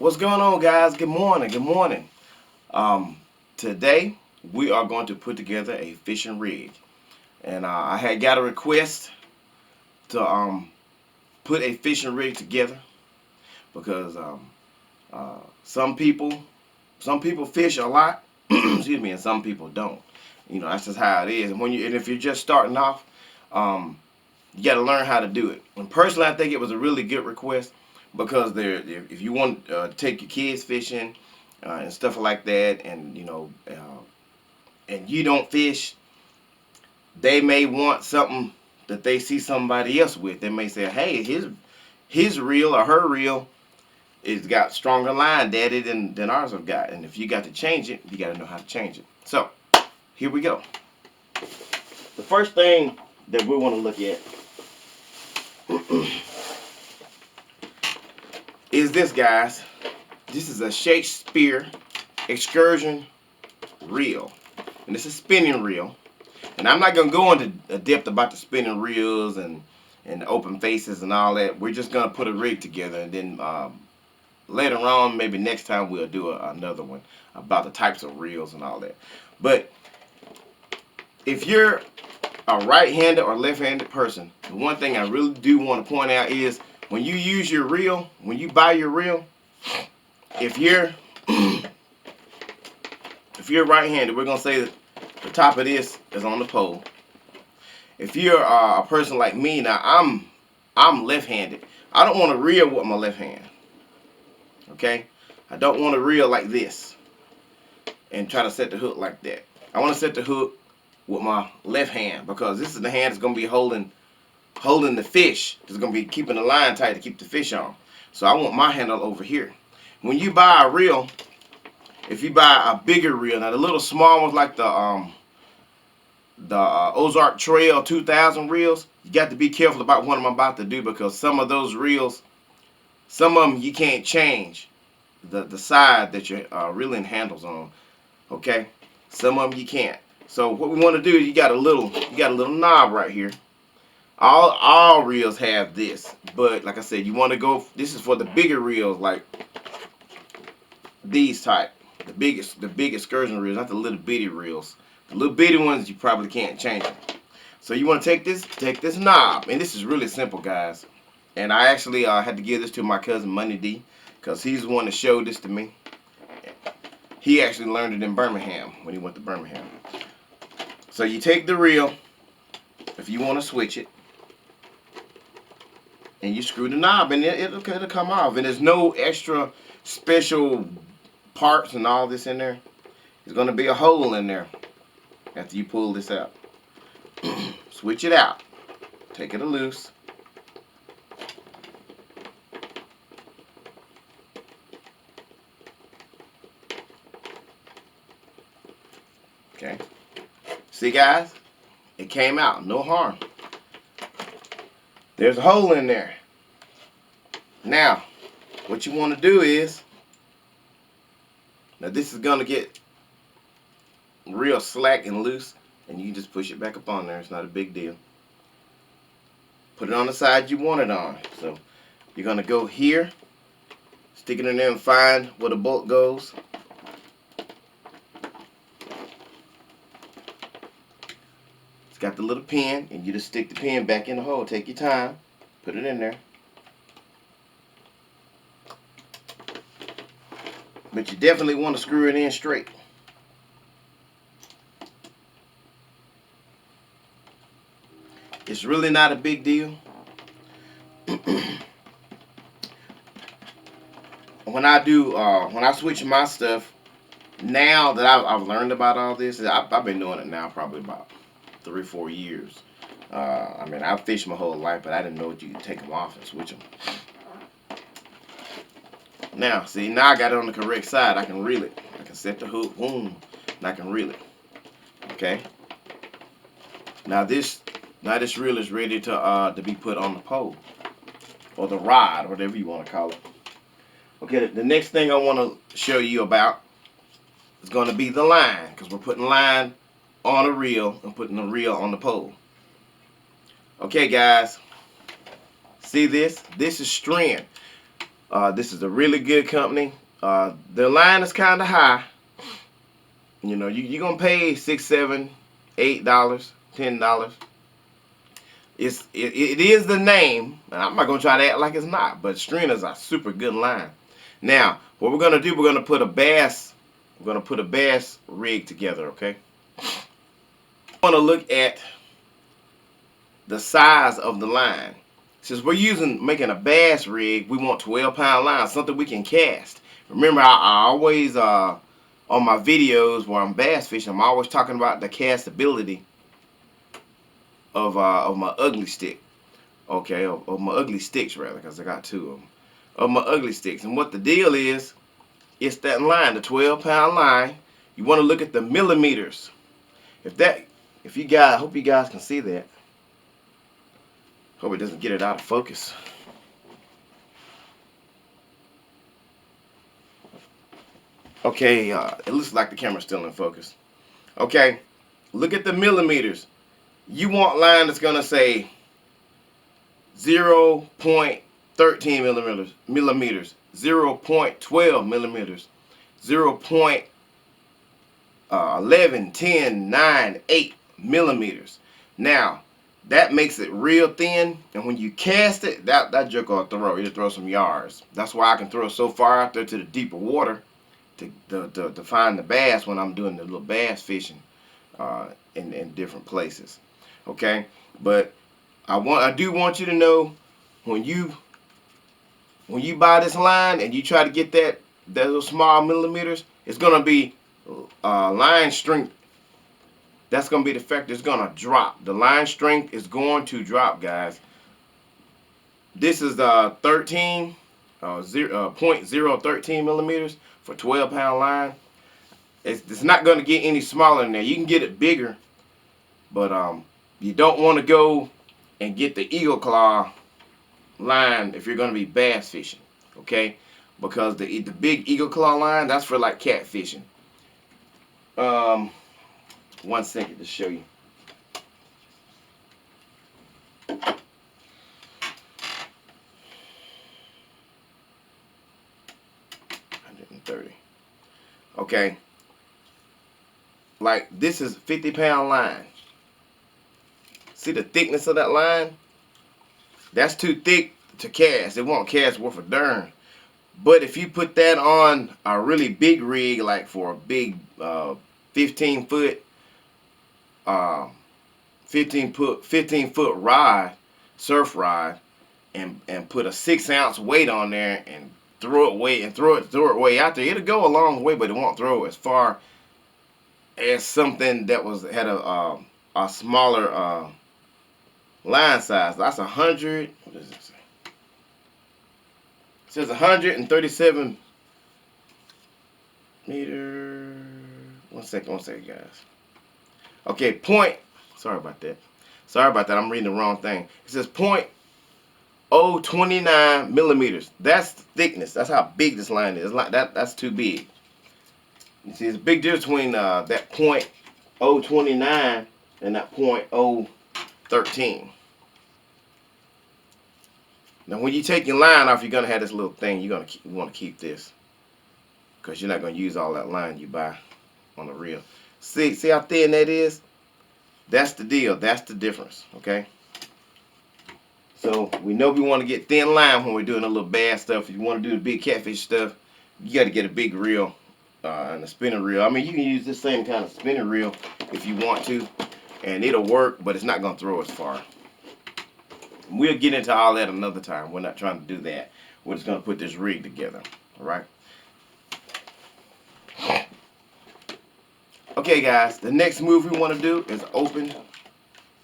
What's going on, guys? Good morning. Good morning. Today we are going to put together a fishing rig, and I had got a request to put a fishing rig together because some people fish a lot, excuse me, and some people don't. That's just how it is. And if you're just starting off, um, you got to learn how to do it. And personally, I think it was a really good request because if you want to take your kids fishing and stuff like that, and and you don't fish, they may want something that they see somebody else with. They may say, "Hey, his reel or her reel it's got stronger line, daddy, than ours have got." And if you got to change it, you got to know how to change it. So here we go. The first thing that we want to look at is this, guys. This is a Shakespeare Excursion reel, and it's a spinning reel. And I'm not gonna go into depth about the spinning reels and the open faces and all that. We're just gonna put a rig together, and then later on, maybe next time, we'll do another one about the types of reels and all that. But if you're a right-handed or left-handed person, the one thing I really do want to point out is when you use your reel, when you buy your reel, if you're if you're right-handed, we're gonna say that the top of this is on the pole. If you're a person like me, now I'm left-handed. I don't want to reel with my left hand. Okay, I don't want to reel like this and try to set the hook like that. I want to set the hook with my left hand because this is the hand that's gonna be holding the fish. It's gonna be keeping the line tight to keep the fish on. So I want my handle over here. When you buy a reel, if you buy a bigger reel, now the little small ones like the Ozark Trail 2000 reels, you got to be careful about what I'm about to do because some of those reels, some of them you can't change the side that your reeling handles on. Okay, some of them you can't. So what we want to do is you got a little knob right here. All reels have this, but like I said, you want to go. This is for the bigger reels, like these type, the big excursion reels, not the little bitty reels. The little bitty ones you probably can't change them. So you want to take this knob, and this is really simple, guys. And I actually had to give this to my cousin Money D, because he's the one that showed this to me. He actually learned it in Birmingham when he went to Birmingham. So you take the reel, if you want to switch it, and you screw the knob, and it'll come off. And there's no extra special parts and all this in there. There's going to be a hole in there after you pull this out. Switch it out. Take it loose. Okay. See, guys? It came out. No harm. There's a hole in there. Now, what you want to do is, now this is going to get real slack and loose, and you can just push it back up on there. It's not a big deal. Put it on the side you want it on. So you're going to go here, stick it in there and find where the bolt goes. It's got the little pin, and you just stick the pin back in the hole. Take your time, put it in there. But you definitely want to screw it in straight. It's really not a big deal. When I switch my stuff, now that I've learned about all this, I've been doing it now probably about 3 or 4 years. I mean, I've fished my whole life, but I didn't know that you could take them off and switch them. Now, see, now I got it on the correct side. I can reel it. I can set the hook, boom, and I can reel it. Okay. Now this reel is ready to be put on the pole or the rod, whatever you want to call it. Okay. The next thing I want to show you about is going to be the line, because we're putting line on a reel and putting the reel on the pole. Okay, guys. See this? This is Stren. This is a really good company. The line is kind of high. You know, you're going to pay $6, $7, $8, $10. It is the name. I'm not going to try to act like it's not, but Stren is a super good line. Now, what we're going to do, we're going to put a bass rig together, okay? I want to look at the size of the line. Since we're making a bass rig, we want 12-pound line, something we can cast. Remember, I always, on my videos where I'm bass fishing, I'm always talking about the castability of my ugly stick. Okay, of my ugly sticks, rather, because I got two of them. Of my ugly sticks. And what the deal is, it's that line, the 12-pound line. You want to look at the millimeters. If you guys, I hope you guys can see that. Hope it doesn't get it out of focus. Okay, it looks like the camera's still in focus. Okay, look at the millimeters. You want line that's gonna say 0.13 millimeters, 0.12 millimeters, 0.11, 10, 9, 8 millimeters. Now, that makes it real thin, and when you cast it, that joker will throw. It'll throw some yards. That's why I can throw so far out there to the deeper water to find the bass when I'm doing the little bass fishing in different places. Okay, but I do want you to know when you buy this line and you try to get that little small millimeters, it's gonna be line strength. That's going to be the factor. It's going to drop. The line strength is going to drop, guys. This is 0.013 millimeters for 12-pound line. It's not going to get any smaller than that. You can get it bigger, but you don't want to go and get the eagle claw line if you're going to be bass fishing, okay? Because the big eagle claw line, that's for like catfishing. 1 second to show you. $130. Okay. Like this is 50-pound line. See the thickness of that line? That's too thick to cast. It won't cast worth a darn. But if you put that on a really big rig, like for a big 15 foot rod, surf rod, and put a 6-ounce weight on there and throw it way out there, it'll go a long way, but it won't throw as far as something that had a smaller line size. That's 100. What does it say? It says 137 meter. One second, guys. Okay, sorry about that. I'm reading the wrong thing. It says 0.029 millimeters. That's the thickness. That's how big this line is. Like that's too big. You see, it's a big difference between that 0.029 and that 0.013. Now, when you take your line off, you're gonna have this little thing. You want to keep this because you're not gonna use all that line you buy on the reel. See how thin that is? That's the deal. That's the difference. Okay. So we know we want to get thin line when we're doing a little bass stuff. If you want to do the big catfish stuff, you got to get a big reel and a spinning reel. I mean, you can use this same kind of spinning reel if you want to, and it'll work, but it's not gonna throw as far. We'll get into all that another time. We're not trying to do that. We're just going to put this rig together. All right? Okay, guys. The next move we want to do is open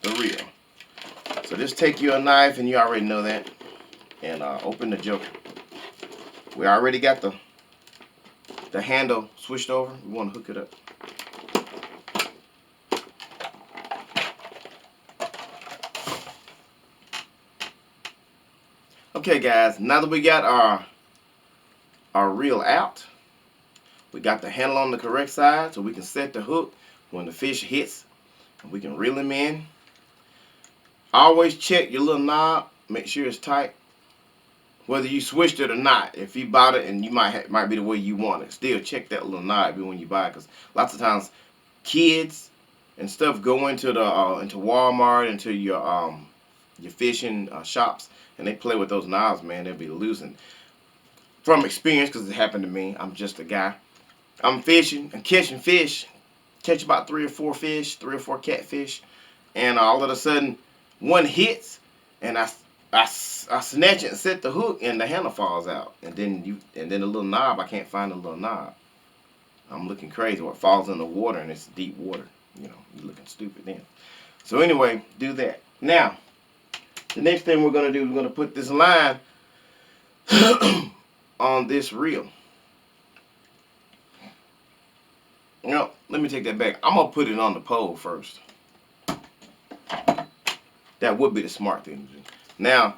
the reel. So just take your knife, and you already know that, and open the joker. We already got the handle switched over. We want to hook it up. Okay, guys, now that we got our reel out, we got the handle on the correct side so we can set the hook when the fish hits and we can reel him in. Always check your little knob, make sure it's tight whether you switched it or not. If you bought it and you might be the way you want it, still check that little knob when you buy it, because lots of times kids and stuff go into the into Walmart, into your fishing shops, and they play with those knobs, man. They'll be losing. From experience, because it happened to me. I'm just a guy. I'm fishing and catching fish. Catch about 3 or 4 fish, 3 or 4 catfish, and all of a sudden one hits, and I snatch it and set the hook, and the handle falls out, and then the little knob, I can't find the little knob. I'm looking crazy. Or it falls in the water, and it's deep water. You know, you're looking stupid then. So anyway, do that. Now, the next thing we're gonna do is we're gonna put this line on this reel. You know, let me take that back. I'm gonna put it on the pole first. That would be the smart thing to do. Now,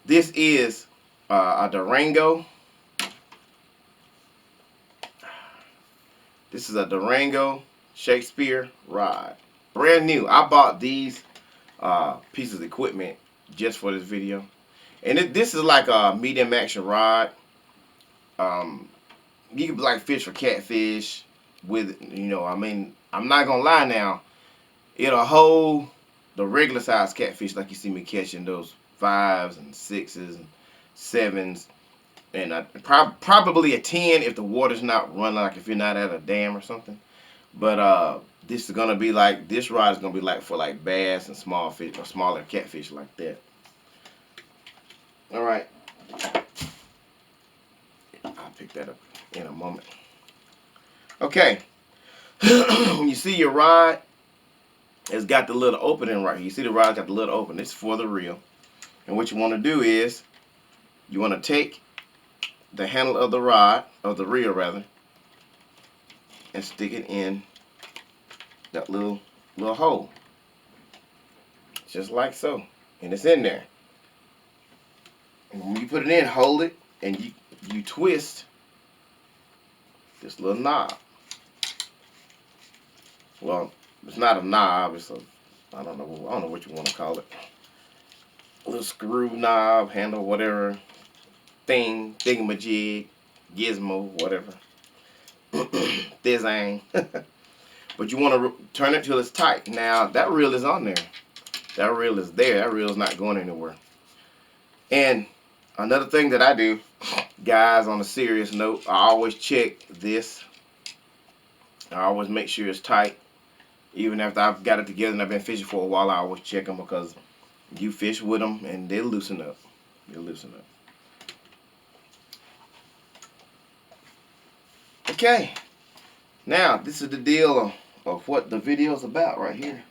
this is a Durango. This is a Durango Shakespeare rod. Brand new. I bought these pieces of equipment just for this video. And this is like a medium action rod. You can like fish for catfish with, you know, I mean, I'm not gonna lie now, it'll hold the regular size catfish like you see me catching, those 5s and 6s and 7s, and probably a 10 if the water's not running, like if you're not at a dam or something. But this is gonna be like, this rod is gonna be like for like bass and small fish or smaller catfish like that. All right, I'll pick that up in a moment. Okay, when you see your rod, it's got the little opening right here. You see the rod's got the little opening. It's for the reel. And what you want to do is, you want to take the handle of the rod, of the reel rather, and stick it in that little hole. Just like so. And it's in there. And when you put it in, hold it, and you twist this little knob. Well, it's not a knob, it's a, I don't know what you want to call it. A little screw knob, handle, whatever, thing, thingamajig, gizmo, whatever. Thizang. But you want to turn it till it's tight. Now, that reel is on there. That reel is there. That reel is not going anywhere. And another thing that I do, guys, on a serious note, I always check this. I always make sure it's tight. Even after I've got it together and I've been fishing for a while, I always check them, because you fish with them and they'll loosen up. They'll loosen up. Okay. Now, this is the deal of what the video is about right here.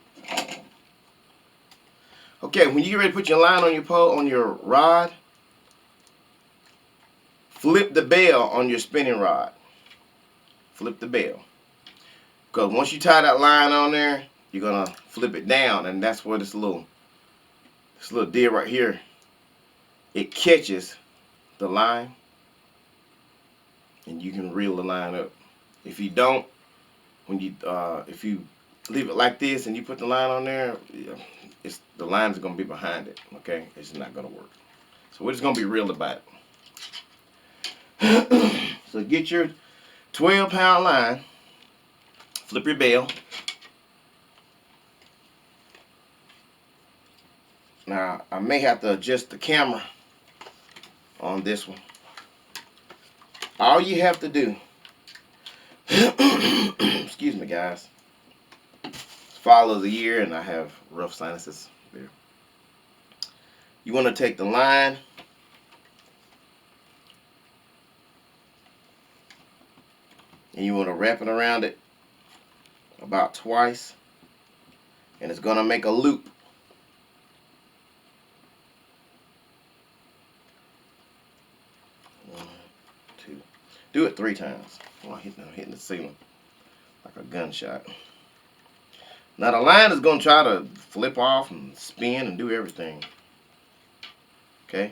Okay, when you get ready to put your line on your pole, on your rod, flip the bell on your spinning rod. Flip the bell. Because once you tie that line on there, you're gonna flip it down, and that's where this little deal right here, it catches the line, and you can reel the line up. If you don't, when you if you leave it like this and you put the line on there, the line's gonna be behind it. Okay, it's not gonna work. So we're just gonna be real about it. So get your 12-pound line. Flip your bell. Now, I may have to adjust the camera on this one. All you have to do, excuse me guys, follow the ear, and I have rough sinuses there. You want to take the line, and you want to wrap it around it about twice, and it's gonna make a loop. One, two. Do it 3 times. Oh, I'm hitting the ceiling like a gunshot. Now the line is gonna try to flip off and spin and do everything. Okay.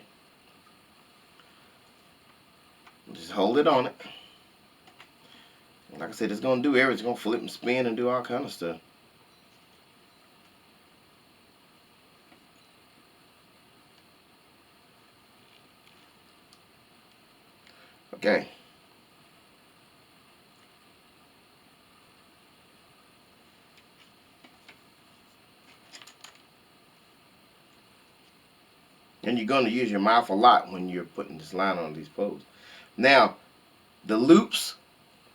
Just hold it on it. Like I said, it's going to do everything. It's going to flip and spin and do all kind of stuff. Okay. And you're going to use your mouth a lot when you're putting this line on these poles. Now, the loops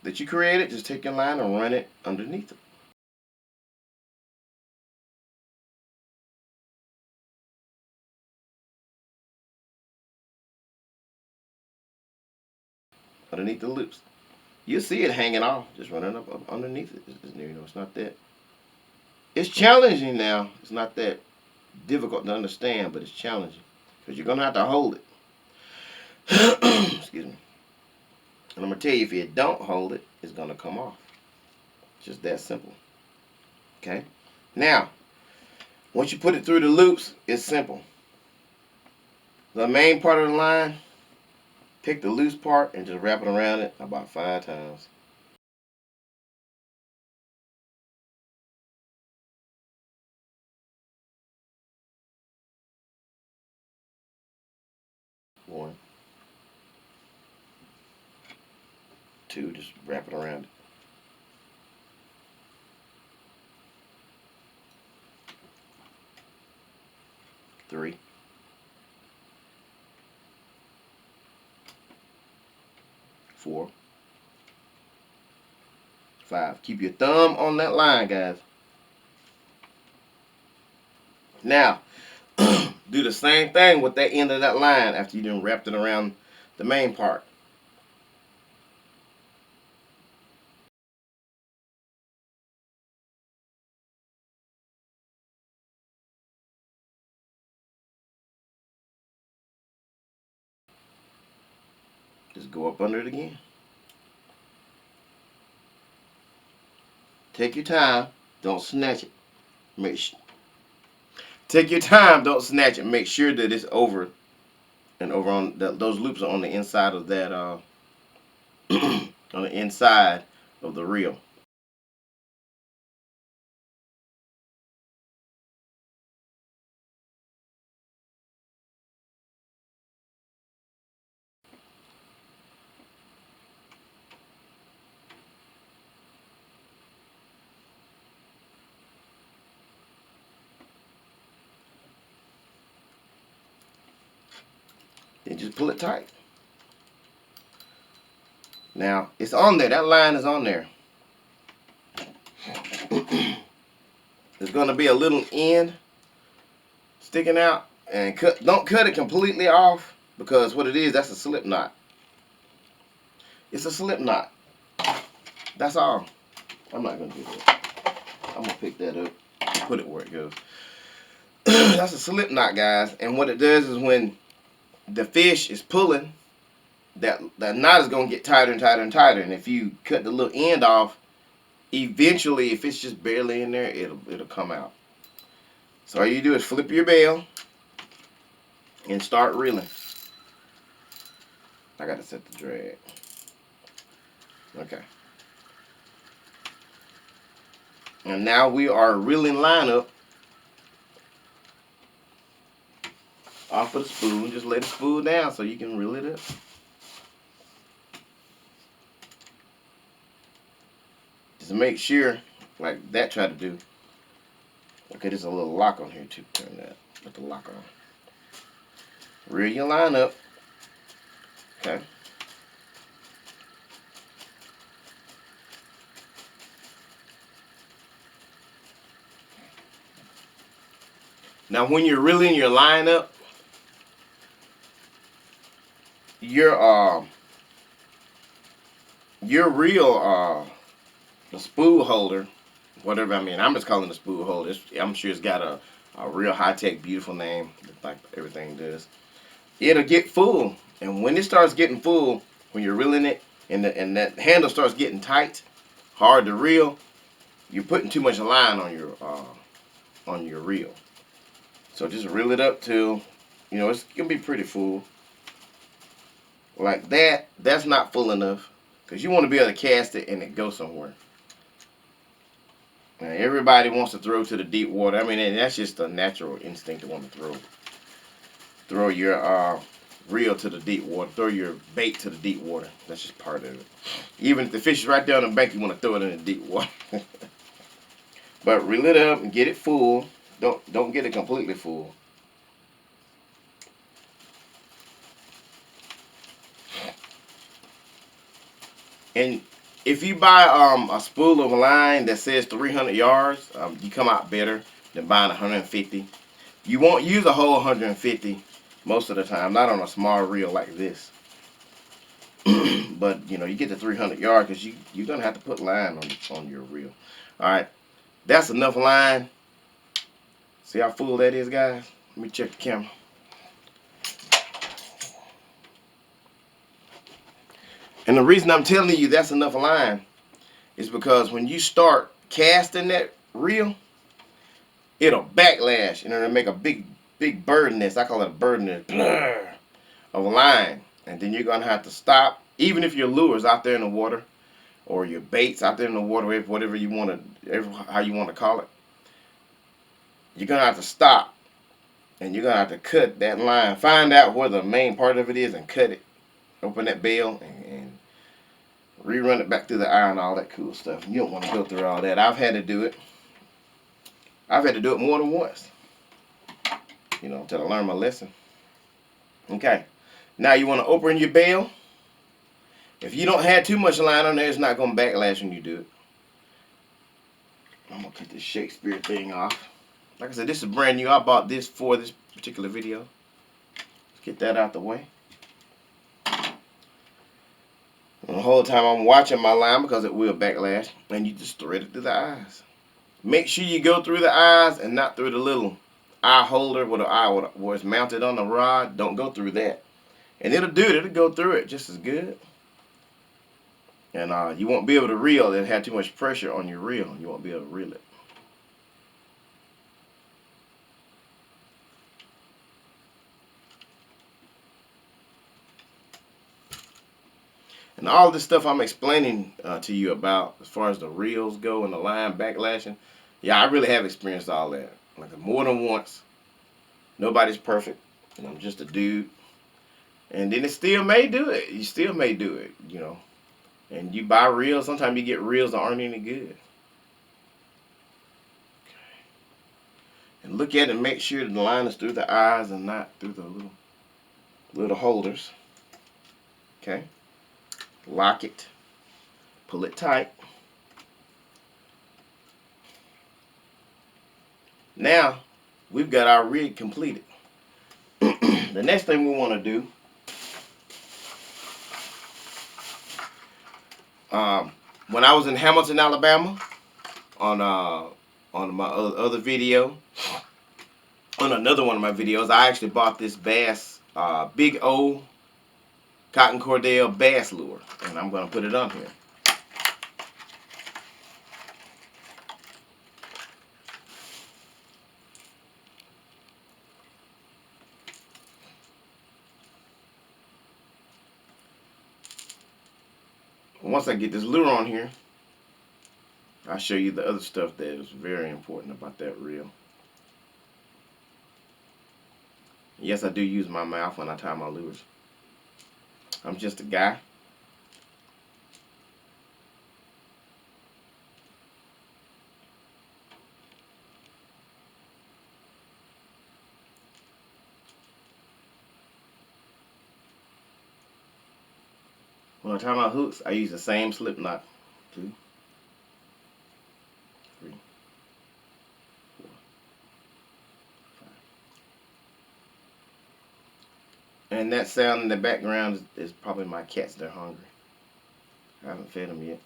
that you created, just take your line and run it underneath it. Underneath the loops. You'll see it hanging off, just running up underneath it. It's not that. It's challenging now. It's not that difficult to understand, but it's challenging because you're gonna have to hold it. Excuse me. And I'm gonna tell you, if you don't hold it, it's gonna come off. It's just that simple. Okay. Now, once you put it through the loops, it's simple. The main part of the line, take the loose part and just wrap it around it about 5 times. One, two, just wrap it around it. 3, 4, 5. Keep your thumb on that line, guys. Now, do the same thing with that end of that line after you done wrapped it around the main part. Just go up under it again. Take your time. Don't snatch it. Take your time. Don't snatch it. Make sure that it's over and over on those loops are on the inside of that on the inside of the reel. Then just pull it tight. Now it's on there. That line is on there. There's going to be a little end sticking out, and don't cut it completely off, because what it is, that's a slip knot. It's a slip knot. That's all. I'm not going to do that. I'm going to pick that up and put it where it goes. That's a slip knot, guys. And what it does is when the fish is pulling, that knot is going to get tighter and tighter and tighter. And if you cut the little end off, eventually, if it's just barely in there, it'll come out. So all you do is flip your bail and start reeling. I got to set the drag. Okay. And now we are reeling line up off of the spoon. Just let it spool down so you can reel it up. Just make sure, like that tried to do. Okay, there's a little lock on here too. Turn that. Put the lock on. Reel your line up. Okay. Now when you're reeling your line up, your reel, the spool holder, whatever, I mean, I'm just calling it a spool holder. I'm sure it's got a real high-tech, beautiful name, like everything does. It'll get full, and when it starts getting full, when you're reeling it, and that handle starts getting tight, hard to reel, you're putting too much line on your reel. So just reel it up till, it's gonna be pretty full. Like that. That's not full enough, because you want to be able to cast it and it go somewhere. Now, everybody wants to throw to the deep water. I mean, that's just a natural instinct to want to throw your reel to the deep water. Throw your bait to the deep water. That's just part of it. Even if the fish is right there on the bank, you want to throw it in the deep water. But reel it up and get it full. Don't get it completely full. And if you buy a spool of line that says 300 yards, you come out better than buying 150. You won't use a whole 150 most of the time, not on a small reel like this. But you know, you get to 300 yards because you're gonna have to put line on your reel. All right, that's enough line. See how full that is, guys? Let me check the camera. And the reason I'm telling you that's enough line is because when you start casting that reel, it'll backlash and it'll make a big bird nest. I call it a bird nest of a line. And then you're gonna have to stop, even if your lure's out there in the water or your bait's out there in the water, whatever you want to, how you want to call it. You're gonna have to stop and you're gonna have to cut that line. Find out where the main part of it is and cut it. Open that bail and rerun it back through the eye and all that cool stuff. You don't want to go through all that. I've had to do it. I've had to do it more than once. You know, until I learned my lesson. Okay. Now you want to open your bail. If you don't have too much line on there, it's not going to backlash when you do it. I'm going to cut this Shakespeare thing off. Like I said, this is brand new. I bought this for this particular video. Let's get that out the way. And the whole time I'm watching my line because it will backlash. And you just thread it through the eyes. Make sure you go through the eyes and not through the little eye holder with the eye where it's mounted on the rod. Don't go through that. And it'll do it. It'll go through it just as good. And you won't be able to reel. It'll have too much pressure on your reel. You won't be able to reel it. And all this stuff I'm explaining to you about as far as the reels go and the line backlashing, yeah, I really have experienced all that. Like more than once. Nobody's perfect. And I'm just a dude. And then it still may do it. You still may do it, you know. And you buy reels. Sometimes you get reels that aren't any good. Okay. And look at it and make sure the line is through the eyes and not through the little holders. Okay. Lock it. Pull it tight. Now, we've got our rig completed. The next thing we want to do, when I was in Hamilton, Alabama, on my other video, on another one of my videos, I actually bought this bass, big O cotton cordell bass lure, and I'm going to put it on here. Once I get this lure on here, I'll show you the other stuff that is very important about that reel. Yes, I do use my mouth when I tie my lures. I'm just a guy. When I tie my hooks, I use the same slip knot. 2, 3, 4, 5. And that sound in the background is probably my cats. They're hungry. I haven't fed them yet.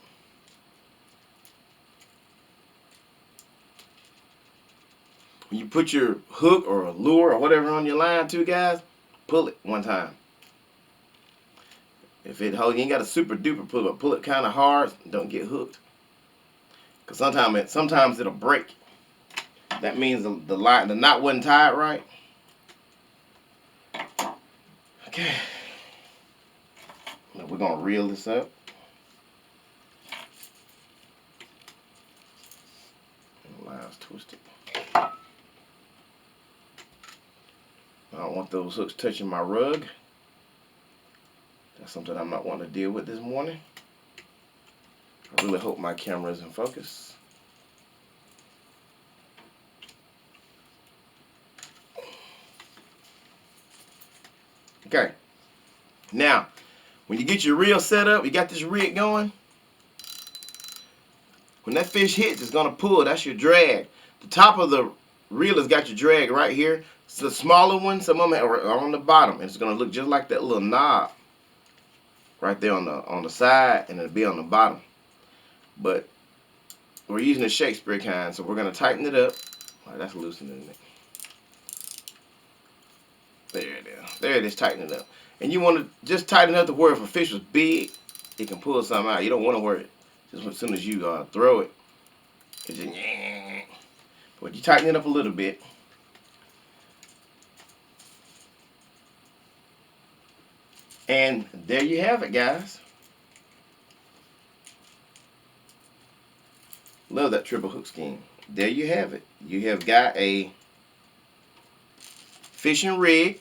When you put your hook or a lure or whatever on your line too, guys, pull it one time. If it holds, you ain't got a super duper pull, but pull it kind of hard. Don't get hooked. Cause sometimes it'll break. That means the knot wasn't tied right. Okay. Now we're gonna reel this up. The line's twisted. I don't want those hooks touching my rug. That's something I'm not wanting to deal with this morning. I really hope my camera is in focus. Okay. Now, when you get your reel set up, you got this rig going. When that fish hits, it's going to pull. That's your drag. The top of the reel has got your drag right here. It's the smaller one. Some of them are on the bottom. And it's going to look just like that little knob right there on the side, and it'll be on the bottom. But we're using the Shakespeare kind, so we're going to tighten it up. Oh, that's loosening it. There it is. There it is, tighten it up. And you want to just tighten up to where if a fish was big, it can pull something out. You don't want to worry. Just as soon as you throw it, it's just, but you tighten it up a little bit. And there you have it, guys. Love that triple hook scheme. There you have it. You have got a fishing rig